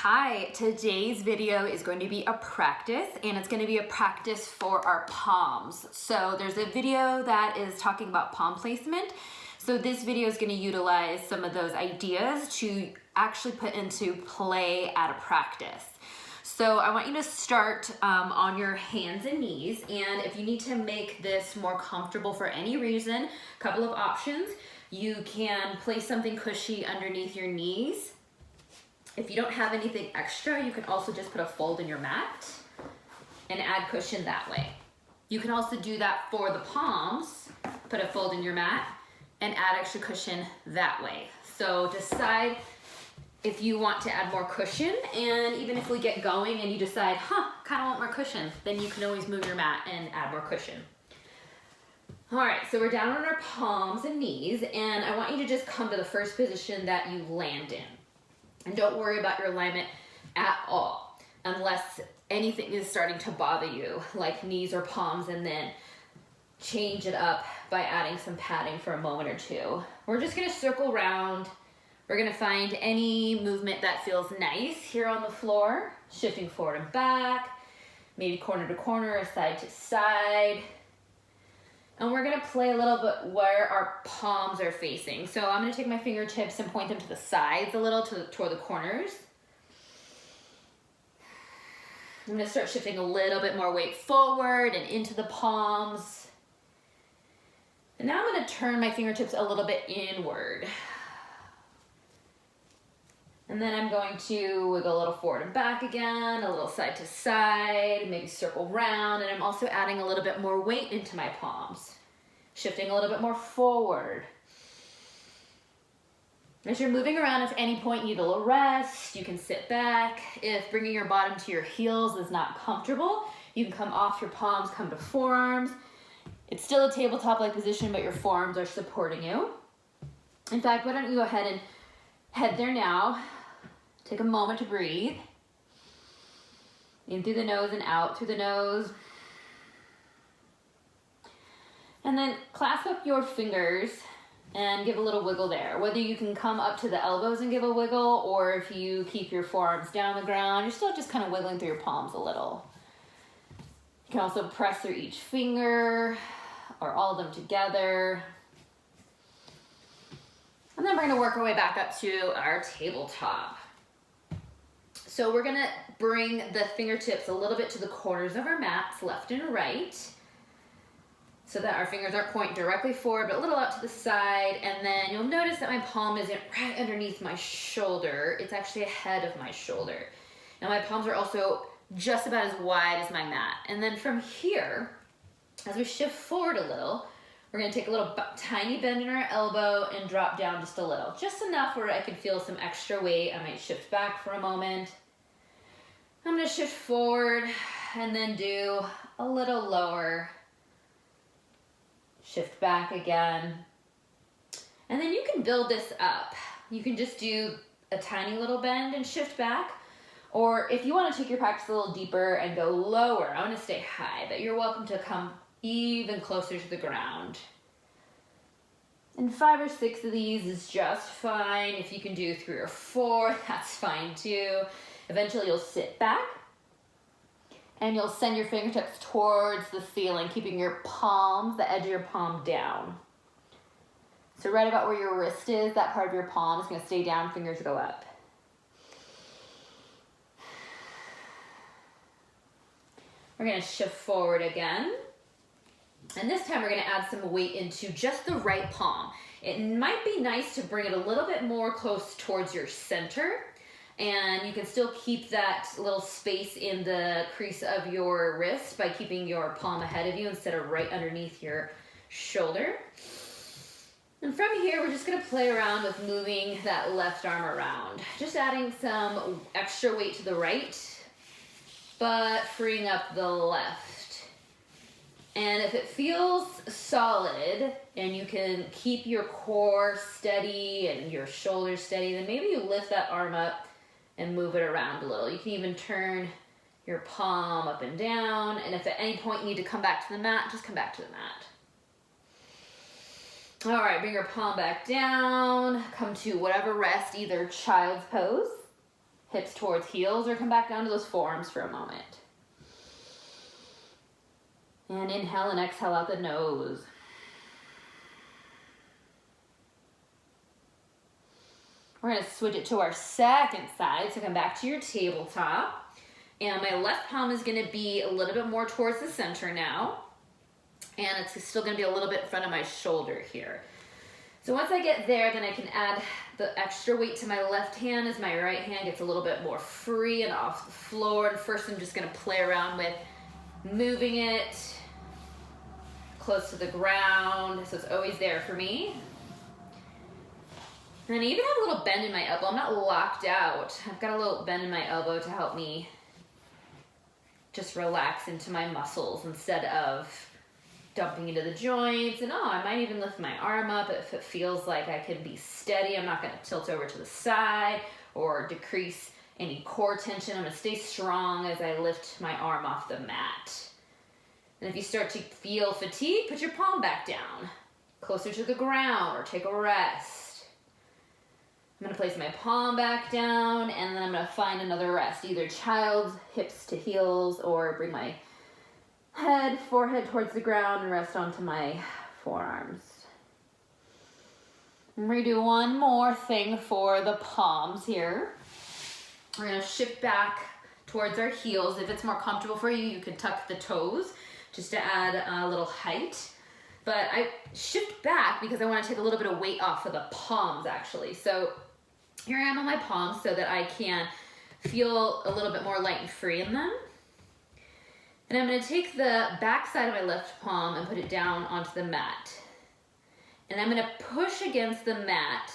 Hi, today's video is going to be a practice, and it's going to be a practice for our palms. So there's a video that is talking about palm placement. So this video is going to utilize some of those ideas to actually put into play at a practice. So I want you to start on your hands and knees, and if you need to make this more comfortable for any reason, a couple of options. You can place something cushy underneath your knees. If you don't have anything extra, you can also just put a fold in your mat and add cushion that way. You can also do that for the palms, put a fold in your mat and add extra cushion that way. So decide if you want to add more cushion, and even if we get going and you decide, kind of want more cushion, then you can always move your mat and add more cushion. All right, so we're down on our palms and knees, and I want you to just come to the first position that you land in. And don't worry about your alignment at all, unless anything is starting to bother you, like knees or palms, and then change it up by adding some padding for a moment or two. We're just gonna circle around. We're gonna find any movement that feels nice here on the floor, shifting forward and back, maybe corner to corner or side to side. And we're gonna play a little bit where our palms are facing. So I'm gonna take my fingertips and point them to the sides a little, toward the corners. I'm gonna start shifting a little bit more weight forward and into the palms. And now I'm gonna turn my fingertips a little bit inward. And then I'm going to wiggle a little forward and back again, a little side to side, maybe circle around, and I'm also adding a little bit more weight into my palms, shifting a little bit more forward. As you're moving around, if at any point you need a little rest, you can sit back. If bringing your bottom to your heels is not comfortable, you can come off your palms, come to forearms. It's still a tabletop-like position, but your forearms are supporting you. In fact, why don't you go ahead and head there now. Take a moment to breathe. In through the nose and out through the nose. And then clasp up your fingers and give a little wiggle there. Whether you can come up to the elbows and give a wiggle, or if you keep your forearms down on the ground, you're still just kind of wiggling through your palms a little. You can also press through each finger or all of them together. And then we're gonna work our way back up to our tabletop. So we're gonna bring the fingertips a little bit to the corners of our mats, left and right, so that our fingers aren't pointing directly forward, but a little out to the side. And then you'll notice that my palm isn't right underneath my shoulder. It's actually ahead of my shoulder. Now my palms are also just about as wide as my mat. And then from here, as we shift forward a little, we're gonna take a little tiny bend in our elbow and drop down just a little. Just enough where I can feel some extra weight. I might shift back for a moment. I'm gonna shift forward and then do a little lower. Shift back again. And then you can build this up. You can just do a tiny little bend and shift back. Or if you wanna take your practice a little deeper and go lower, I wanna stay high, but you're welcome to come even closer to the ground. And 5 or 6 of these is just fine. If you can do 3 or 4, that's fine too. Eventually you'll sit back and you'll send your fingertips towards the ceiling, keeping your palms, the edge of your palm down. So right about where your wrist is, that part of your palm is gonna stay down, fingers go up. We're gonna shift forward again. And this time we're gonna add some weight into just the right palm. It might be nice to bring it a little bit more close towards your center, and you can still keep that little space in the crease of your wrist by keeping your palm ahead of you instead of right underneath your shoulder. And from here, we're just gonna play around with moving that left arm around. Just adding some extra weight to the right, but freeing up the left. And if it feels solid and you can keep your core steady and your shoulders steady, then maybe you lift that arm up and move it around a little. You can even turn your palm up and down. And if at any point you need to come back to the mat, just come back to the mat. All right, bring your palm back down. Come to whatever rest, either child's pose hips towards heels, or come back down to those forearms for a moment. And inhale and exhale out the nose. We're gonna switch it to our second side. So come back to your tabletop. And my left palm is gonna be a little bit more towards the center now. And it's still gonna be a little bit in front of my shoulder here. So once I get there, then I can add the extra weight to my left hand as my right hand gets a little bit more free and off the floor. And first I'm just gonna play around with moving it close to the ground, so it's always there for me. And then I even have a little bend in my elbow. I'm not locked out. I've got a little bend in my elbow to help me just relax into my muscles instead of dumping into the joints. And I might even lift my arm up if it feels like I can be steady. I'm not gonna tilt over to the side or decrease any core tension. I'm gonna stay strong as I lift my arm off the mat. And if you start to feel fatigue, put your palm back down, closer to the ground, or take a rest. I'm gonna place my palm back down, and then I'm gonna find another rest, either child's hips to heels, or bring my forehead towards the ground and rest onto my forearms. And we're gonna do one more thing for the palms here. We're gonna shift back towards our heels. If it's more comfortable for you, you can tuck the toes just to add a little height. But I shift back because I want to take a little bit of weight off of the palms actually. So here I am on my palms so that I can feel a little bit more light and free in them. And I'm going to take the back side of my left palm and put it down onto the mat. And I'm going to push against the mat,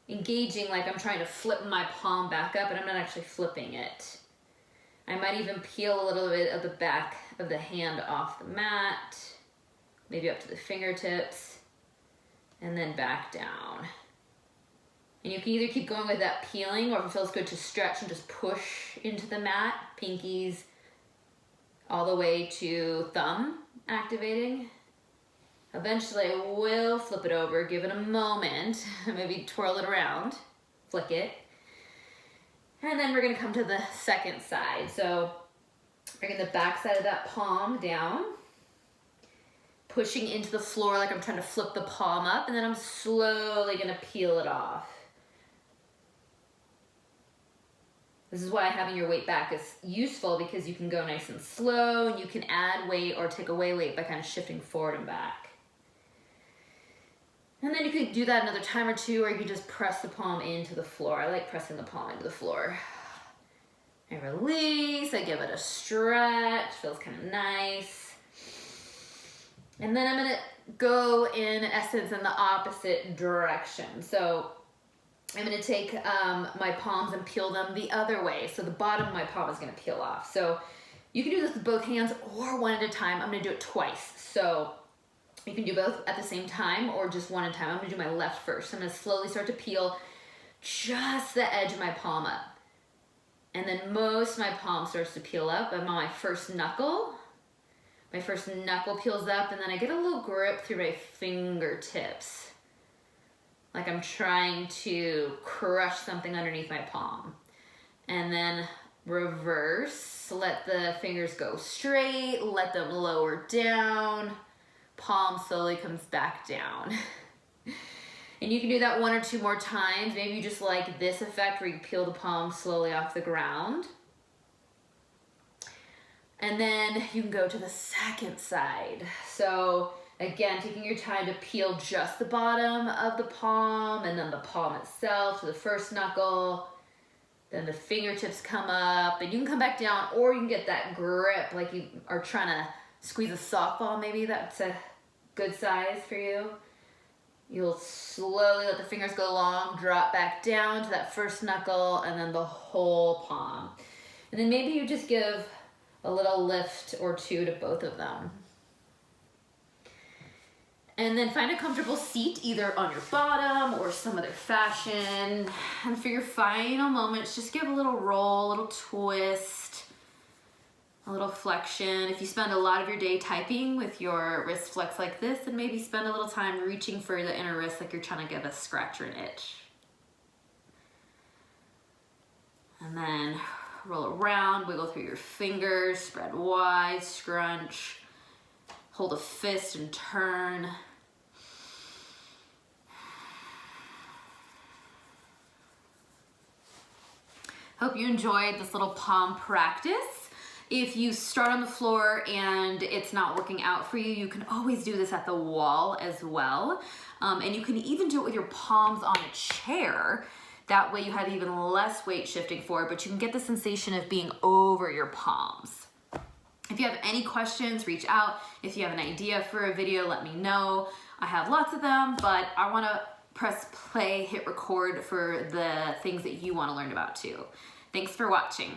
engaging like I'm trying to flip my palm back up, and I'm not actually flipping it. I might even peel a little bit of the back of the hand off the mat, maybe up to the fingertips, and then back down. And you can either keep going with that peeling, or if it feels good to stretch and just push into the mat, pinkies all the way to thumb activating. Eventually I will flip it over, give it a moment, maybe twirl it around, flick it. And then we're gonna come to the second side. So bringing the back side of that palm down, pushing into the floor like I'm trying to flip the palm up, and then I'm slowly gonna peel it off. This is why having your weight back is useful, because you can go nice and slow, and you can add weight or take away weight by kind of shifting forward and back. And then you could do that another time or two, or you could just press the palm into the floor. I like pressing the palm into the floor. I release, I give it a stretch, feels kind of nice. And then I'm gonna go in essence in the opposite direction. So I'm gonna take my palms and peel them the other way. So the bottom of my palm is gonna peel off. So you can do this with both hands or one at a time. I'm gonna do it twice. So you can do both at the same time or just one at a time. I'm gonna do my left first. I'm gonna slowly start to peel just the edge of my palm up. And then most of my palm starts to peel up. I'm on my first knuckle. My first knuckle peels up, and then I get a little grip through my fingertips. Like I'm trying to crush something underneath my palm. And then reverse, let the fingers go straight, let them lower down. Palm slowly comes back down. And you can do that one or two more times. Maybe you just like this effect where you peel the palm slowly off the ground. And then you can go to the second side. So again, taking your time to peel just the bottom of the palm, and then the palm itself to the first knuckle. Then the fingertips come up, and you can come back down, or you can get that grip like you are trying to squeeze a softball. Maybe that's a good size for you. You'll slowly let the fingers go long, drop back down to that first knuckle, and then the whole palm. And then maybe you just give a little lift or two to both of them. And then find a comfortable seat, either on your bottom or some other fashion. And for your final moments, just give a little roll, a little twist, a little flexion. If you spend a lot of your day typing with your wrist flex like this, then maybe spend a little time reaching for the inner wrist like you're trying to get a scratch or an itch. And then roll around, wiggle through your fingers, spread wide, scrunch, hold a fist and turn. Hope you enjoyed this little palm practice. If you start on the floor and it's not working out for you, you can always do this at the wall as well. And you can even do it with your palms on a chair. That way you have even less weight shifting forward, but you can get the sensation of being over your palms. If you have any questions, reach out. If you have an idea for a video, let me know. I have lots of them, but I wanna press play, hit record for the things that you wanna learn about too. Thanks for watching.